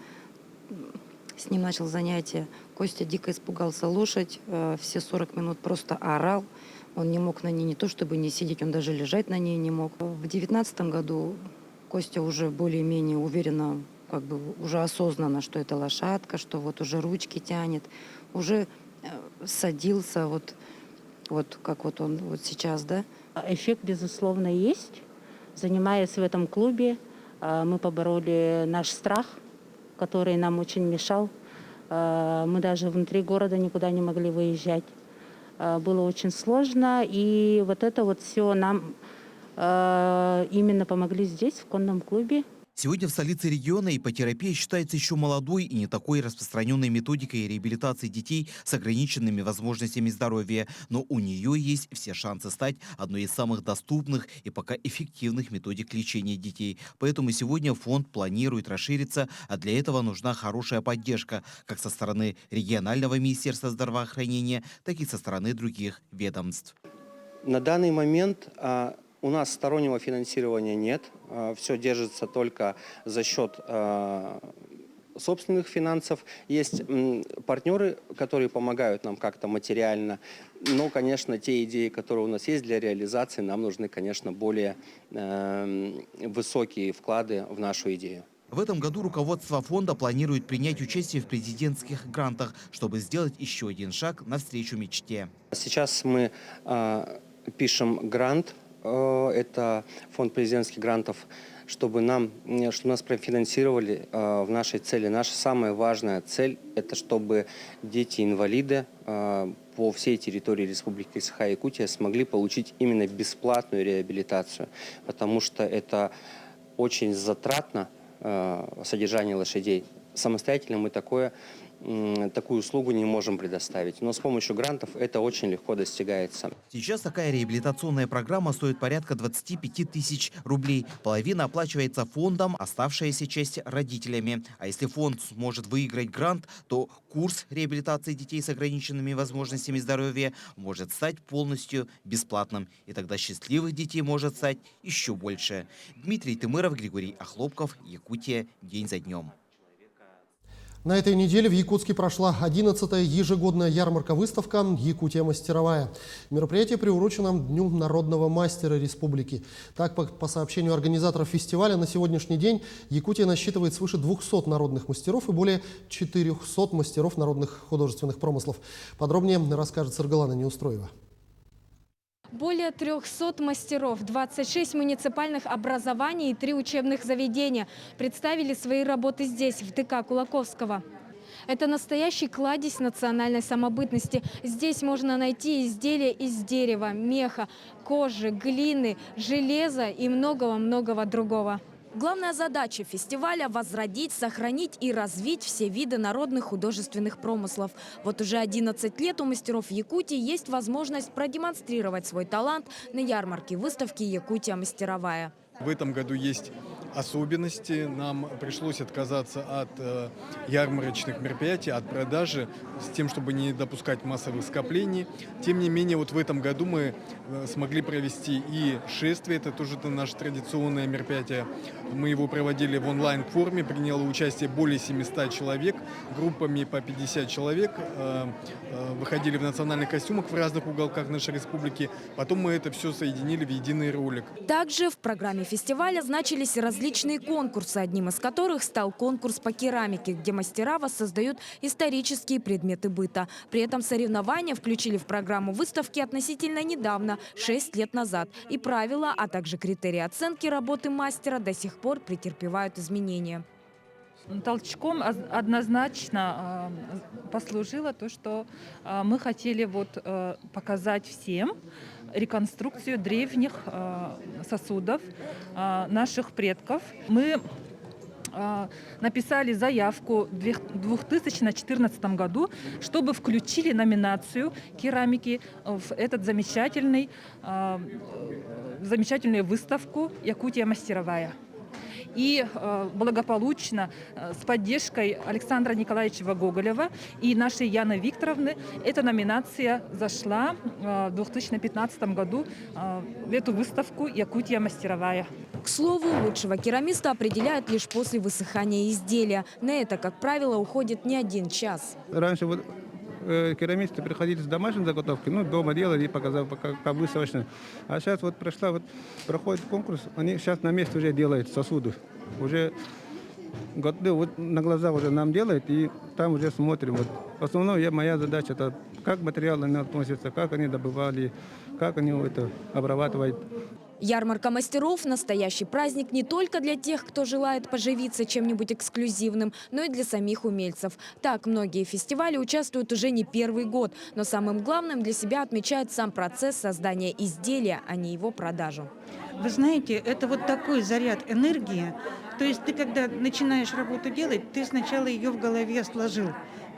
с ним начал занятия. Костя дико испугался лошадь, все 40 минут просто орал. Он не мог на ней не то чтобы не сидеть, он даже лежать на ней не мог. В 2019 году Костя уже более-менее уверенно, как бы уже осознанно, что это лошадка, что вот уже ручки тянет, уже садился, вот как вот он вот сейчас, да. Эффект, безусловно, есть. Занимаясь в этом клубе, мы побороли наш страх, который нам очень мешал. Мы даже внутри города никуда не могли выезжать. Было очень сложно, и вот это вот все нам именно помогли здесь, в конном клубе. Сегодня в столице региона иппотерапия считается еще молодой и не такой распространенной методикой реабилитации детей с ограниченными возможностями здоровья. Но у нее есть все шансы стать одной из самых доступных и пока эффективных методик лечения детей. Поэтому сегодня фонд планирует расшириться, а для этого нужна хорошая поддержка как со стороны регионального министерства здравоохранения, так и со стороны других ведомств. На данный момент у нас стороннего финансирования нет, все держится только за счет собственных финансов. Есть партнеры, которые помогают нам как-то материально, но, конечно, те идеи, которые у нас есть для реализации, нам нужны, конечно, более высокие вклады в нашу идею. В этом году руководство фонда планирует принять участие в президентских грантах, чтобы сделать еще один шаг навстречу мечте. Сейчас мы пишем грант. Это фонд президентских грантов, чтобы нас профинансировали в нашей цели. Наша самая важная цель – это чтобы дети-инвалиды по всей территории Республики Саха-Якутия смогли получить именно бесплатную реабилитацию, потому что это очень затратно, содержание лошадей. Самостоятельно мы такую услугу не можем предоставить. Но с помощью грантов это очень легко достигается. Сейчас такая реабилитационная программа стоит порядка 25 тысяч рублей. Половина оплачивается фондом, оставшаяся часть родителями. А если фонд сможет выиграть грант, то курс реабилитации детей с ограниченными возможностями здоровья может стать полностью бесплатным. И тогда счастливых детей может стать еще больше. Дмитрий Тымыров, Григорий Охлопков, Якутия. День за днем. На этой неделе в Якутске прошла 11-я ежегодная ярмарка-выставка «Якутия мастеровая». Мероприятие приурочено Дню народного мастера республики. Так, по сообщению организаторов фестиваля, на сегодняшний день Якутия насчитывает свыше 200 народных мастеров и более 400 мастеров народных художественных промыслов. Подробнее расскажет Саргалана Неустроева. Более 300 мастеров, 26 муниципальных образований и 3 учебных заведения представили свои работы здесь, в ДК Кулаковского. Это настоящий кладезь национальной самобытности. Здесь можно найти изделия из дерева, меха, кожи, глины, железа и многого-многого другого. Главная задача фестиваля – возродить, сохранить и развить все виды народных художественных промыслов. Вот уже 11 лет у мастеров Якутии есть возможность продемонстрировать свой талант на ярмарке выставки «Якутия мастеровая». В этом году есть особенности. Нам пришлось отказаться от ярмарочных мероприятий, от продажи, с тем, чтобы не допускать массовых скоплений. Тем не менее, вот в этом году мы смогли провести и шествие, это тоже наше традиционное мероприятие. Мы его проводили в онлайн-форме, приняло участие более 700 человек, группами по 50 человек, выходили в национальных костюмах в разных уголках нашей республики. Потом мы это все соединили в единый ролик. Также в программе фестиваля значились различные конкурсы, одним из которых стал конкурс по керамике, где мастера воссоздают исторические предметы быта. При этом соревнования включили в программу выставки относительно недавно, 6 лет назад. И правила, а также критерии оценки работы мастера до сих пор претерпевают изменения. Толчком однозначно послужило то, что мы хотели показать всем реконструкцию древних сосудов наших предков. Мы написали заявку в 2014 году, чтобы включили номинацию керамики в этот замечательную выставку «Якутия мастеровая». И благополучно с поддержкой Александра Николаевича Гоголева и нашей Яны Викторовны эта номинация зашла в 2015 году в эту выставку «Якутия мастеровая». К слову, лучшего керамиста определяют лишь после высыхания изделия. На это, как правило, уходит не 1 час. Раньше керамисты приходили с домашней заготовки, дома делали и показали, как выставочно. А сейчас проходит конкурс, они сейчас на месте уже делают сосуды. Уже на глаза уже нам делают, и там уже смотрим. В основном моя задача – это как материалы относятся, как они добывали, как они это обрабатывают. Ярмарка мастеров – настоящий праздник не только для тех, кто желает поживиться чем-нибудь эксклюзивным, но и для самих умельцев. Так, многие фестивали участвуют уже не 1-й год, но самым главным для себя отмечают сам процесс создания изделия, а не его продажу. Вы знаете, это такой заряд энергии. То есть ты, когда начинаешь работу делать, ты сначала ее в голове сложил,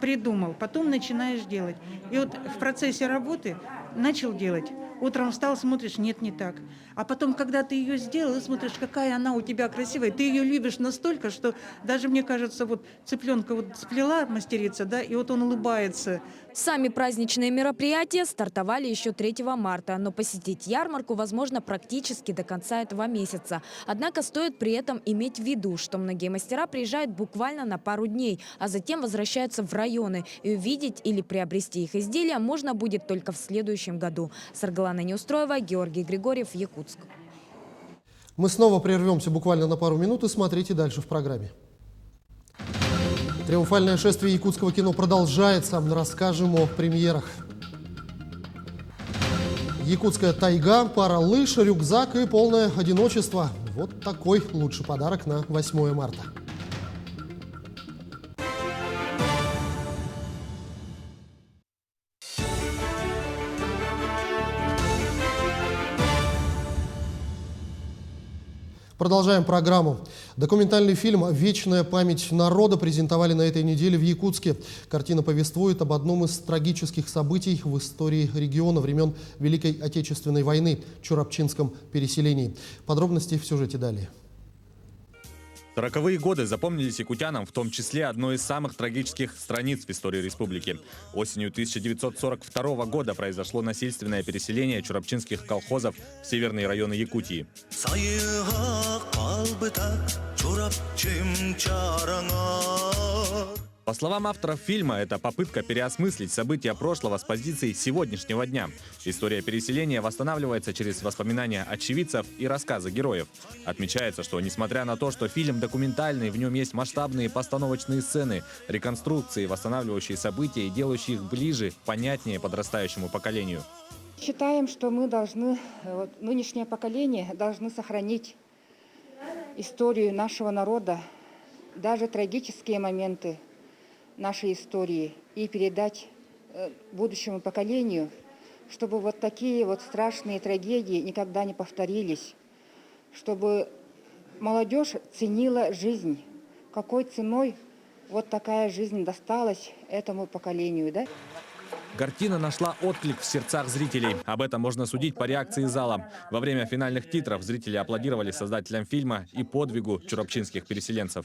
придумал, потом начинаешь делать. И в процессе работы начал делать. Утром встал, смотришь, нет, не так. А потом, когда ты ее сделал, и смотришь, какая она у тебя красивая, ты ее любишь настолько, что даже, мне кажется, цыпленка сплела мастерица, да, и он улыбается. Сами праздничные мероприятия стартовали еще 3 марта, но посетить ярмарку возможно практически до конца этого месяца. Однако стоит при этом иметь в виду, что многие мастера приезжают буквально на пару дней, а затем возвращаются в районы. И увидеть или приобрести их изделия можно будет только в следующем году. Саргалана Неустроева, Георгий Григорьев, Якутск. Мы снова прервемся буквально на пару минут и смотрите дальше в программе. Триумфальное шествие якутского кино продолжается. Расскажем о премьерах. Якутская тайга, пара лыж, рюкзак и полное одиночество. Вот такой лучший подарок на 8 марта. Продолжаем программу. Документальный фильм «Вечная память народа» презентовали на этой неделе в Якутске. Картина повествует об одном из трагических событий в истории региона времен Великой Отечественной войны – Чурапчинском переселении. Подробности в сюжете далее. 40-е годы запомнились якутянам, в том числе одной из самых трагических страниц в истории республики. Осенью 1942 года произошло насильственное переселение чурапчинских колхозов в северные районы Якутии. По словам авторов фильма, это попытка переосмыслить события прошлого с позиции сегодняшнего дня. История переселения восстанавливается через воспоминания очевидцев и рассказы героев. Отмечается, что несмотря на то, что фильм документальный, в нем есть масштабные постановочные сцены, реконструкции, восстанавливающие события и делающие их ближе, понятнее подрастающему поколению. Считаем, что мы должны, нынешнее поколение должны сохранить историю нашего народа, даже трагические моменты нашей истории и передать будущему поколению, чтобы вот такие вот страшные трагедии никогда не повторились, чтобы молодежь ценила жизнь, какой ценой вот такая жизнь досталась этому поколению, да? Картина нашла отклик в сердцах зрителей. Об этом можно судить по реакции зала. Во время финальных титров зрители аплодировали создателям фильма и подвигу чурапчинских переселенцев.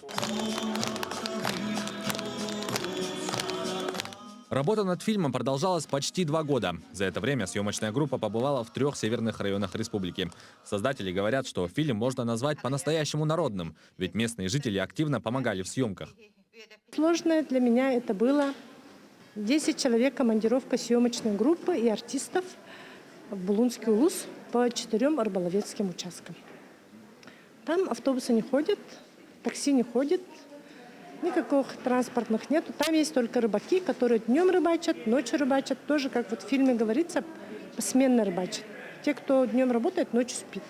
Работа над фильмом продолжалась почти 2 года. За это время съемочная группа побывала в 3 северных районах республики. Создатели говорят, что фильм можно назвать по-настоящему народным, ведь местные жители активно помогали в съемках. Сложное для меня это было 10 человек, командировка съемочной группы и артистов в Булунский улус по 4 рыболовецким участкам. Там автобусы не ходят, такси не ходит. Никаких транспортных нету. Там есть только рыбаки, которые днем рыбачат, ночью рыбачат. Тоже, как вот в фильме говорится, посменно рыбачат. Те, кто днем работает, ночью спит.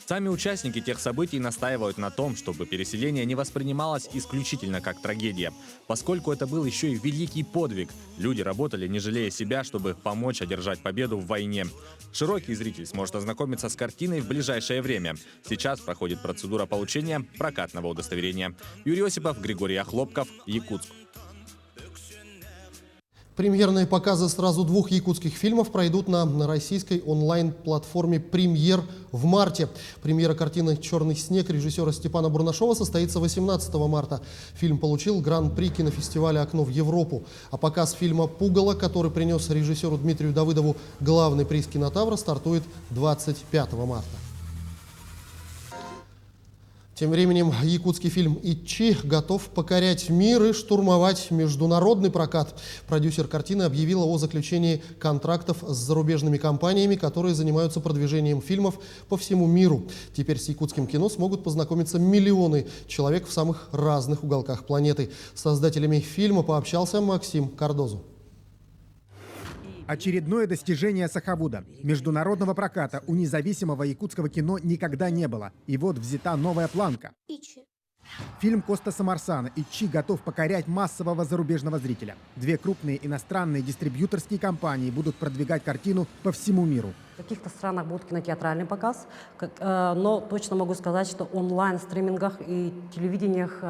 Сами участники тех событий настаивают на том, чтобы переселение не воспринималось исключительно как трагедия. Поскольку это был еще и великий подвиг, люди работали, не жалея себя, чтобы помочь одержать победу в войне. Широкий зритель сможет ознакомиться с картиной в ближайшее время. Сейчас проходит процедура получения прокатного удостоверения. Юрий Осипов, Григорий Охлопков, Якутск. Премьерные показы сразу 2 якутских фильмов пройдут на российской онлайн-платформе «Премьер» в марте. Премьера картины «Черный снег» режиссера Степана Бурнашова состоится 18 марта. Фильм получил гран-при кинофестиваля «Окно в Европу». А показ фильма «Пугало», который принес режиссеру Дмитрию Давыдову главный приз «Кинотавра», стартует 25 марта. Тем временем якутский фильм «Ичи» готов покорять мир и штурмовать международный прокат. Продюсер картины объявила о заключении контрактов с зарубежными компаниями, которые занимаются продвижением фильмов по всему миру. Теперь с якутским кино смогут познакомиться миллионы человек в самых разных уголках планеты. С создателями фильма пообщался Максим Кардозу. Очередное достижение Сахавуда. Международного проката у независимого якутского кино никогда не было. И вот взята новая планка. Фильм Костаса Марсана «Ичи» готов покорять массового зарубежного зрителя. 2 крупные иностранные дистрибьюторские компании будут продвигать картину по всему миру. В каких-то странах будет кинотеатральный показ, но точно могу сказать, что онлайн-стримингах и телевидениях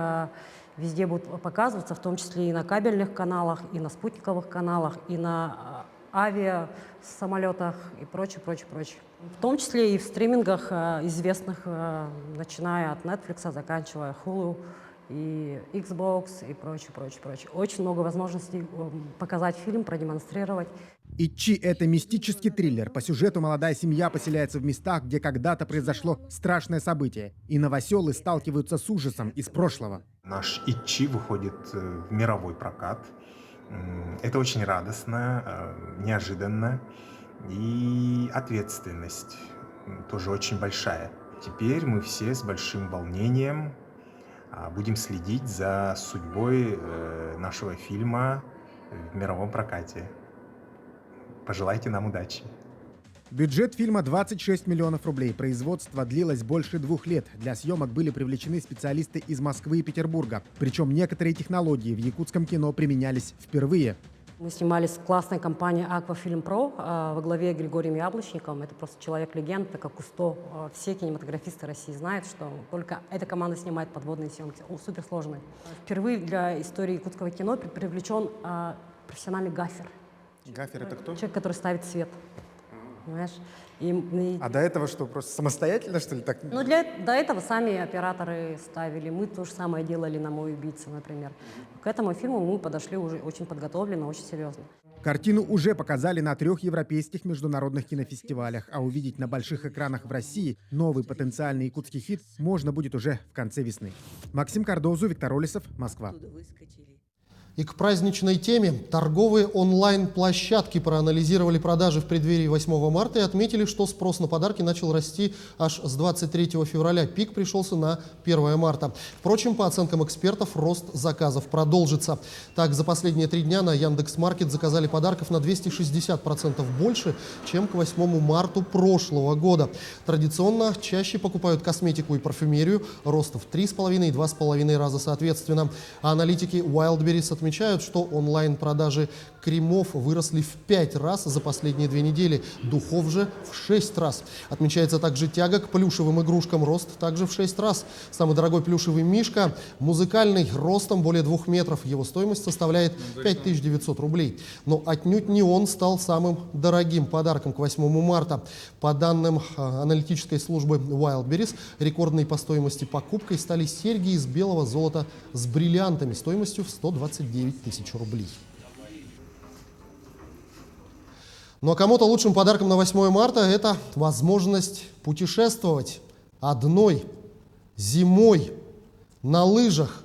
везде будут показываться, в том числе и на кабельных каналах, и на спутниковых каналах, и на авиасамолетах и прочее. В том числе и в стримингах известных, начиная от Netflix, заканчивая Hulu и Xbox и прочее. Очень много возможностей показать фильм, продемонстрировать. «Ичи» — это мистический триллер. По сюжету молодая семья поселяется в местах, где когда-то произошло страшное событие. И новоселы сталкиваются с ужасом из прошлого. Наш «Ичи» выходит в мировой прокат. Это очень радостно, неожиданно, и ответственность тоже очень большая. Теперь мы все с большим волнением будем следить за судьбой нашего фильма в мировом прокате. Пожелайте нам удачи. Бюджет фильма 26 миллионов рублей. Производство длилось больше 2 лет. Для съемок были привлечены специалисты из Москвы и Петербурга. Причем некоторые технологии в якутском кино применялись впервые. Мы снимались с классной компанией Aquafilm Pro во главе Григорием Яблочником. Это просто человек-легенда, как Кусто. Все кинематографисты России знают, что только эта команда снимает подводные съемки. Он суперсложный. Впервые для истории якутского кино привлечен профессиональный гафер. Гафер — это кто? Человек, который ставит свет. Понимаешь? А до этого что, просто самостоятельно, что ли? Так? Ну, до этого сами операторы ставили. Мы то же самое делали на «Мой убийца», например. К этому фильму мы подошли уже очень подготовленно, очень серьезно. Картину уже показали на 3 европейских международных кинофестивалях, а увидеть на больших экранах в России новый потенциальный якутский хит можно будет уже в конце весны. Максим Кардозу, Виктор Олесов, Москва. И к праздничной теме. Торговые онлайн-площадки проанализировали продажи в преддверии 8 марта и отметили, что спрос на подарки начал расти аж с 23 февраля. Пик пришелся на 1 марта. Впрочем, по оценкам экспертов, рост заказов продолжится. Так, за последние 3 дня на Яндекс.Маркет заказали подарков на 260% больше, чем к 8 марта прошлого года. Традиционно чаще покупают косметику и парфюмерию, рост в 3,5 и 2,5 раза соответственно. А аналитики Wildberries отмечают, что онлайн-продажи кремов выросли в 5 раз за последние 2 недели, духов же в 6 раз. Отмечается также тяга к плюшевым игрушкам, рост также в 6 раз. Самый дорогой плюшевый мишка музыкальный, ростом более 2 метров. Его стоимость составляет 5900 рублей. Но отнюдь не он стал самым дорогим подарком к 8 марта. По данным аналитической службы Wildberries, рекордной по стоимости покупкой стали серьги из белого золота с бриллиантами стоимостью в 129 тысяч рублей. Ну а кому-то лучшим подарком на 8 марта это возможность путешествовать одной, зимой, на лыжах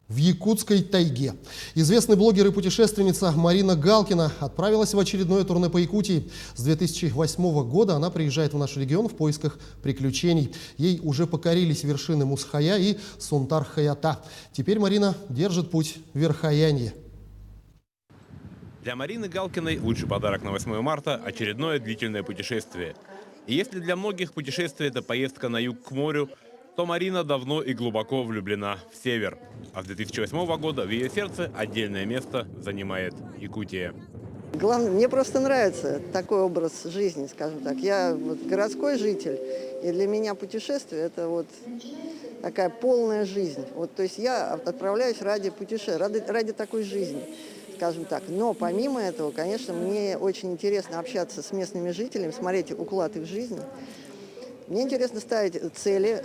в якутской тайге. Известный блогер и путешественница Марина Галкина отправилась в очередное турне по Якутии. С 2008 года она приезжает в наш регион в поисках приключений. Ей уже покорились вершины Мусхая и Сунтар-Хаята. Теперь Марина держит путь в Верхоянье. Для Марины Галкиной лучший подарок на 8 марта – очередное длительное путешествие. И если для многих путешествие – это поездка на юг к морю, то Марина давно и глубоко влюблена в север. А с 2008 года в ее сердце отдельное место занимает Якутия. Главное, мне просто нравится такой образ жизни, скажем так. Я вот городской житель, и для меня путешествие – это вот такая полная жизнь. Вот, то есть я отправляюсь ради путешествия, ради такой жизни, скажем так. Но помимо этого, конечно, мне очень интересно общаться с местными жителями, смотреть уклад их жизни. Мне интересно ставить цели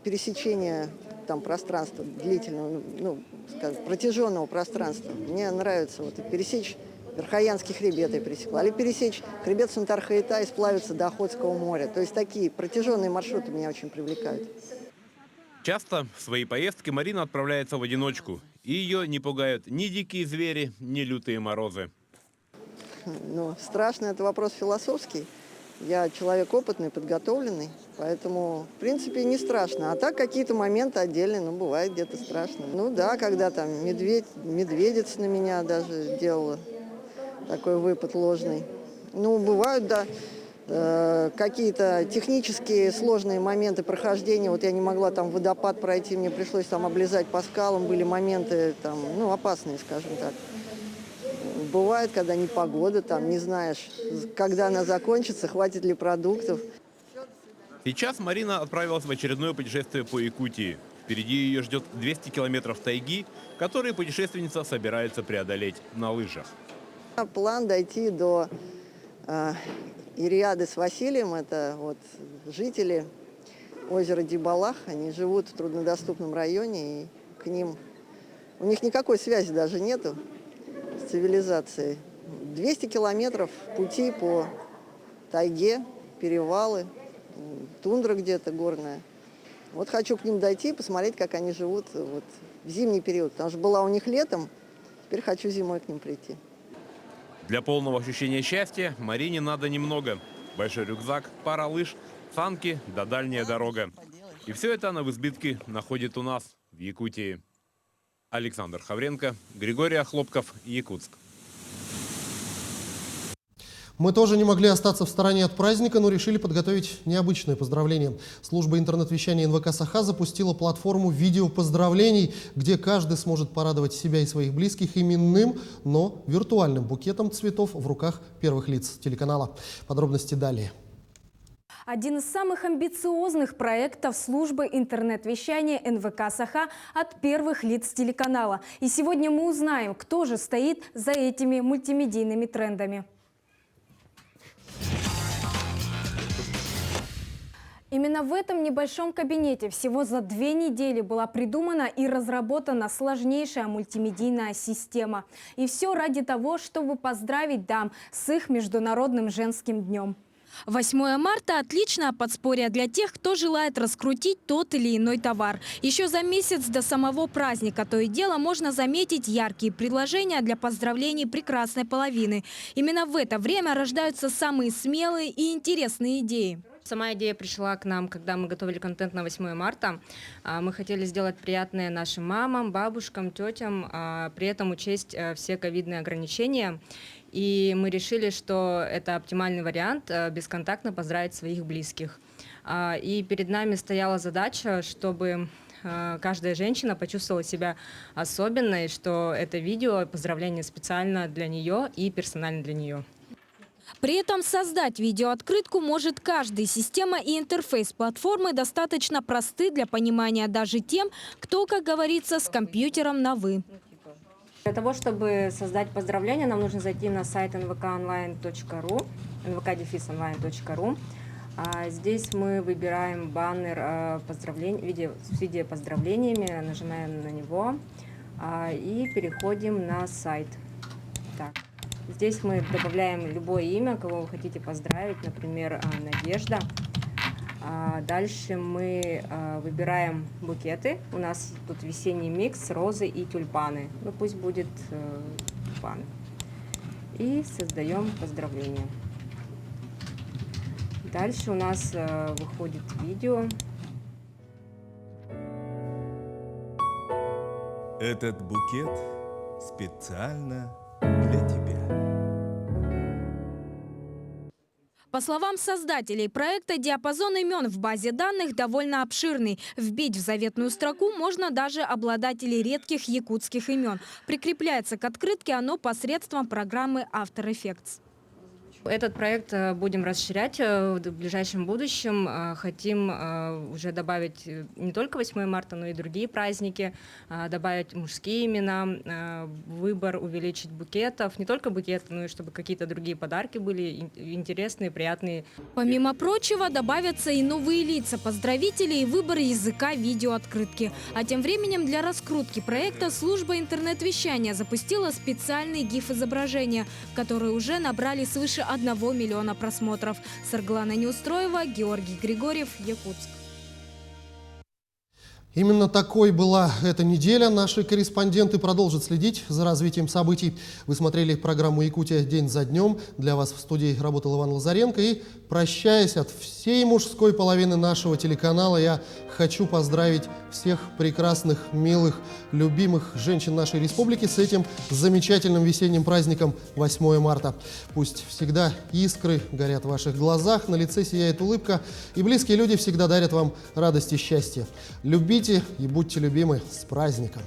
пересечения там пространства длительного, ну, скажем, протяженного пространства. Мне нравится вот пересечь Верхоянский хребет, я пересекла, или пересечь хребет Сунтар-Хаята и сплавиться до Охотского моря. То есть такие протяженные маршруты меня очень привлекают. Часто в свои поездки Марина отправляется в одиночку, и ее не пугают ни дикие звери, ни лютые морозы. Ну, страшно, это вопрос философский. Я человек опытный, подготовленный, поэтому, в принципе, не страшно. А так какие-то моменты отдельные, ну, бывает где-то страшно. Ну да, когда там медведица на меня даже делала такой выпад ложный. Ну, бывают, да, какие-то технические сложные моменты прохождения. Вот я не могла там водопад пройти, мне пришлось там облезать по скалам. Были моменты там, ну, опасные, скажем так. Бывает, когда непогода, там не знаешь, когда она закончится, хватит ли продуктов. Сейчас Марина отправилась в очередное путешествие по Якутии. Впереди ее ждет 200 километров тайги, которые путешественница собирается преодолеть на лыжах. План дойти до Ириады с Василием. Это вот жители озера Дибалах. Они живут в труднодоступном районе, и к ним у них никакой связи даже нету с цивилизацией. 200 километров пути по тайге, перевалы, тундра где-то горная. Вот хочу к ним дойти, посмотреть, как они живут вот в зимний период. Потому что была у них летом, теперь хочу зимой к ним прийти. Для полного ощущения счастья Марине надо немного. Большой рюкзак, пара лыж, санки да дальняя дорога. И все это она в избытке находит у нас, в Якутии. Александр Хавренко, Григорий Охлопков, Якутск. Мы тоже не могли остаться в стороне от праздника, но решили подготовить необычное поздравление. Служба интернет-вещания НВК «Саха» запустила платформу видеопоздравлений, где каждый сможет порадовать себя и своих близких именным, но виртуальным букетом цветов в руках первых лиц телеканала. Подробности далее. Один из самых амбициозных проектов службы интернет-вещания НВК «Саха» от первых лиц телеканала. И сегодня мы узнаем, кто же стоит за этими мультимедийными трендами. Именно в этом небольшом кабинете всего за 2 недели была придумана и разработана сложнейшая мультимедийная система. И все ради того, чтобы поздравить дам с их Международным женским днем. 8 марта – отличное подспорье для тех, кто желает раскрутить тот или иной товар. Еще за месяц до самого праздника то и дело можно заметить яркие предложения для поздравлений прекрасной половины. Именно в это время рождаются самые смелые и интересные идеи. Сама идея пришла к нам, когда мы готовили контент на 8 марта. Мы хотели сделать приятное нашим мамам, бабушкам, тетям, при этом учесть все ковидные ограничения. И мы решили, что это оптимальный вариант бесконтактно поздравить своих близких. И перед нами стояла задача, чтобы каждая женщина почувствовала себя особенной, что это видео поздравление специально для нее и персонально для нее. При этом создать видеооткрытку может каждый. Система и интерфейс платформы достаточно просты для понимания даже тем, кто, как говорится, с компьютером на «вы». Для того, чтобы создать поздравление, нам нужно зайти на сайт nvkonline.ru, nvk-online.ru. Здесь мы выбираем баннер с видеопоздравлениями, нажимаем на него и переходим на сайт. Так. Здесь мы добавляем любое имя, кого вы хотите поздравить, например, Надежда. Дальше мы выбираем букеты. У нас тут весенний микс, розы и тюльпаны. Ну пусть будет тюльпаны. И создаем поздравление. Дальше у нас выходит видео. Этот букет специально для тебя. По словам создателей проекта, диапазон имен в базе данных довольно обширный. Вбить в заветную строку можно даже обладателей редких якутских имен. Прикрепляется к открытке оно посредством программы After Effects. Этот проект будем расширять в ближайшем будущем. Хотим уже добавить не только 8 марта, но и другие праздники, добавить мужские имена, выбор увеличить букетов, не только букеты, но и чтобы какие-то другие подарки были интересные, приятные. Помимо прочего, добавятся и новые лица поздравителей и выбор языка видеооткрытки. А тем временем для раскрутки проекта служба интернет-вещания запустила специальные GIF-изображения, которые уже набрали свыше 1 миллиона просмотров. Сарглана Неустроева, Георгий Григорьев, Якутск. Именно такой была эта неделя. Наши корреспонденты продолжат следить за развитием событий. Вы смотрели программу «Якутия. День за днем». Для вас в студии работал Иван Лазаренко. И, прощаясь от всей мужской половины нашего телеканала, я хочу поздравить всех прекрасных, милых, любимых женщин нашей республики с этим замечательным весенним праздником 8 марта. Пусть всегда искры горят в ваших глазах, на лице сияет улыбка, и близкие люди всегда дарят вам радость и счастье. Любите и будьте любимы. С праздником!